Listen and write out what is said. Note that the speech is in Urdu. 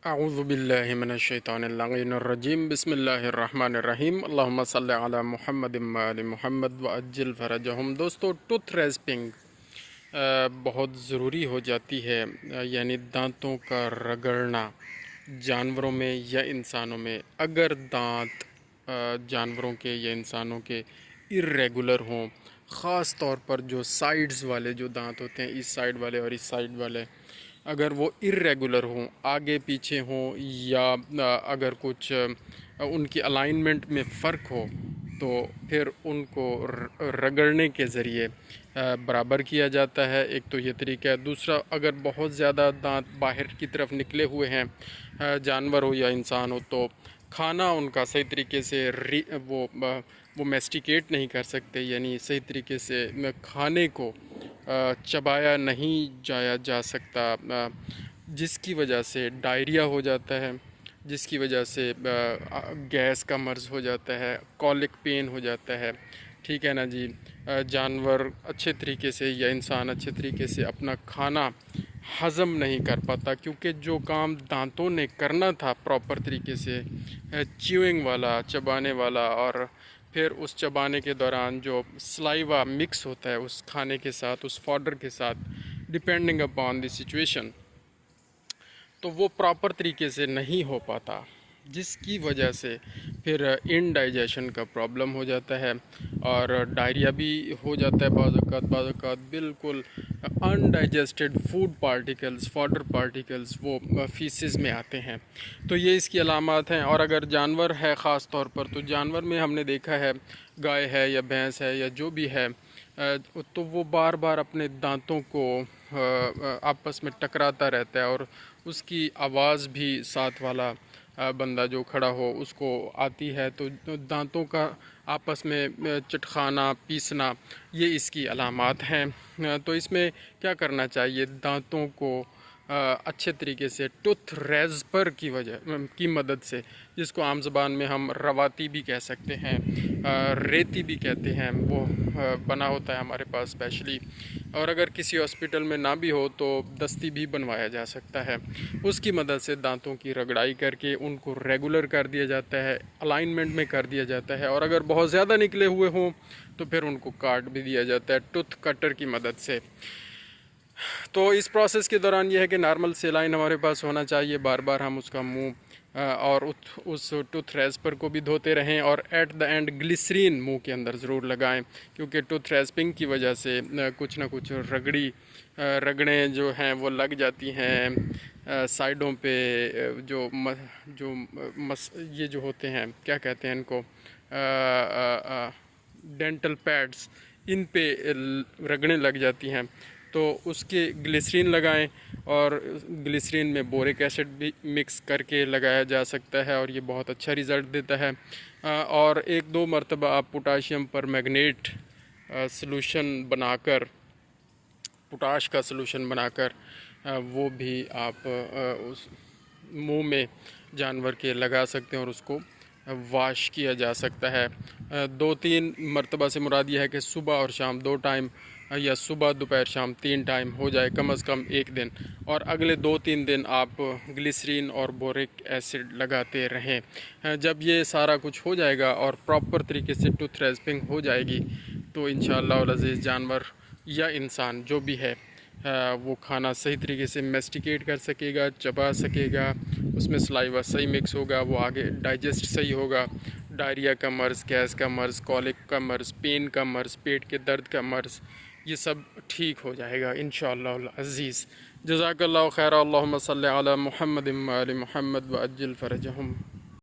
اعوذ باللہ من الشیطان اللعین الرجیم بسم اللہ الرحمن الرحیم اللہم صلی علی محمد و آل محمد وعجل فرجہم۔ دوستو، ٹوتھ ریسپنگ بہت ضروری ہو جاتی ہے، یعنی دانتوں کا رگڑنا جانوروں میں یا انسانوں میں۔ اگر دانت جانوروں کے یا انسانوں کے irregular ہوں، خاص طور پر جو سائیڈز والے جو دانت ہوتے ہیں، اس سائیڈ والے اور اس سائیڈ والے، اگر وہ irregular ہوں، آگے پیچھے ہوں، یا اگر کچھ ان کی الائنمنٹ میں فرق ہو، تو پھر ان کو رگڑنے کے ذریعے برابر کیا جاتا ہے۔ ایک تو یہ طریقہ ہے۔ دوسرا، اگر بہت زیادہ دانت باہر کی طرف نکلے ہوئے ہیں، جانور ہو یا انسان ہو، تو کھانا ان کا صحیح طریقے سے وہ میسٹیکیٹ نہیں کر سکتے، یعنی صحیح طریقے سے کھانے کو چبایا نہیں جا سکتا، جس کی وجہ سے ڈائریا ہو جاتا ہے، جس کی وجہ سے گیس کا مرض ہو جاتا ہے، کولک پین ہو جاتا ہے۔ ٹھیک ہے نا جی؟ جانور اچھے طریقے سے یا انسان اچھے طریقے سے اپنا کھانا ہضم نہیں کر پاتا، کیونکہ جو کام دانتوں نے کرنا تھا پراپر طریقے سے، چیوئنگ والا، چبانے والا، اور پھر اس چبانے کے دوران جو سلائیوا مکس ہوتا ہے اس کھانے کے ساتھ، اس فوڈر کے ساتھ، ڈیپینڈنگ اپان دی سچویشن، تو وہ پراپر طریقے سے نہیں ہو پاتا، جس کی وجہ سے پھر انڈائجیشن کا پرابلم ہو جاتا ہے، اور ڈائریا بھی ہو جاتا ہے بعض اوقات بالکل انڈائجسٹڈ فوڈ پارٹیکلز، فوڈر پارٹیکلز وہ فیسز میں آتے ہیں۔ تو یہ اس کی علامات ہیں۔ اور اگر جانور ہے خاص طور پر، تو جانور میں ہم نے دیکھا ہے، گائے ہے یا بھینس ہے یا جو بھی ہے، تو وہ بار بار اپنے دانتوں کو آپس میں ٹکراتا رہتا ہے، اور اس کی آواز بھی ساتھ والا بندہ جو کھڑا ہو اس کو آتی ہے، تو دانتوں کا آپس میں چٹخانا، پیسنا، یہ اس کی علامات ہیں۔ تو اس میں کیا کرنا چاہیے؟ دانتوں کو اچھے طریقے سے ٹوتھ ریزپر کی مدد سے، جس کو عام زبان میں ہم رواتی بھی کہہ سکتے ہیں، ریتی بھی کہتے ہیں، وہ بنا ہوتا ہے ہمارے پاس اسپیشلی، اور اگر کسی ہاسپٹل میں نہ بھی ہو تو دستی بھی بنوایا جا سکتا ہے۔ اس کی مدد سے دانتوں کی رگڑائی کر کے ان کو ریگولر کر دیا جاتا ہے، الائنمنٹ میں کر دیا جاتا ہے، اور اگر بہت زیادہ نکلے ہوئے ہوں تو پھر ان کو کاٹ بھی دیا جاتا ہے ٹوتھ کٹر کی مدد سے۔ تو اس پروسیس کے دوران یہ ہے کہ نارمل سیلائن ہمارے پاس ہونا چاہیے، بار بار ہم اس کا منہ اور اس ٹوتھ ریسپر کو بھی دھوتے رہیں، اور ایٹ دا اینڈ گلیسرین منہ کے اندر ضرور لگائیں، کیونکہ ٹوتھ ریسپنگ کی وجہ سے کچھ نہ کچھ رگڑیں جو ہیں وہ لگ جاتی ہیں سائڈوں پہ، یہ جو ہوتے ہیں، کیا کہتے ہیں ان کو، ڈینٹل پیڈز، ان پہ رگڑیں لگ جاتی ہیں، تو اس کے گلیسرین لگائیں، اور گلیسرین میں بورک ایسڈ بھی مکس کر کے لگایا جا سکتا ہے، اور یہ بہت اچھا رزلٹ دیتا ہے۔ اور 1-2 مرتبہ آپ پوٹاشیم پر میگنیٹ سلوشن بنا کر، پوٹاش کا سلوشن بنا کر، وہ بھی آپ اس منہ میں جانور کے لگا سکتے ہیں، اور اس کو واش کیا جا سکتا ہے۔ 2-3 مرتبہ سے مراد یہ ہے کہ صبح اور شام 2 ٹائم، یا صبح دوپہر شام 3 ٹائم ہو جائے، کم از کم 1 دن، اور اگلے 2-3 دن آپ گلیسرین اور بورک ایسڈ لگاتے رہیں۔ جب یہ سارا کچھ ہو جائے گا اور پراپر طریقے سے ٹوتھ ریسپنگ ہو جائے گی، تو انشاءاللہ العزیز جانور یا انسان جو بھی ہے وہ کھانا صحیح طریقے سے میسٹیکیٹ کر سکے گا، چبا سکے گا، اس میں سلائیوا صحیح مکس ہوگا، وہ آگے ڈائجسٹ صحیح ہوگا، ڈائریا کا مرض، گیس کا مرض، کولک کا مرض، پین کا مرض، پیٹ کے درد کا مرض، یہ سب ٹھیک ہو جائے گا انشاءاللہ العزیز۔ جزاک اللہ خیر، اللہم صلی علی محمد و آل محمد وعجل فرجہم۔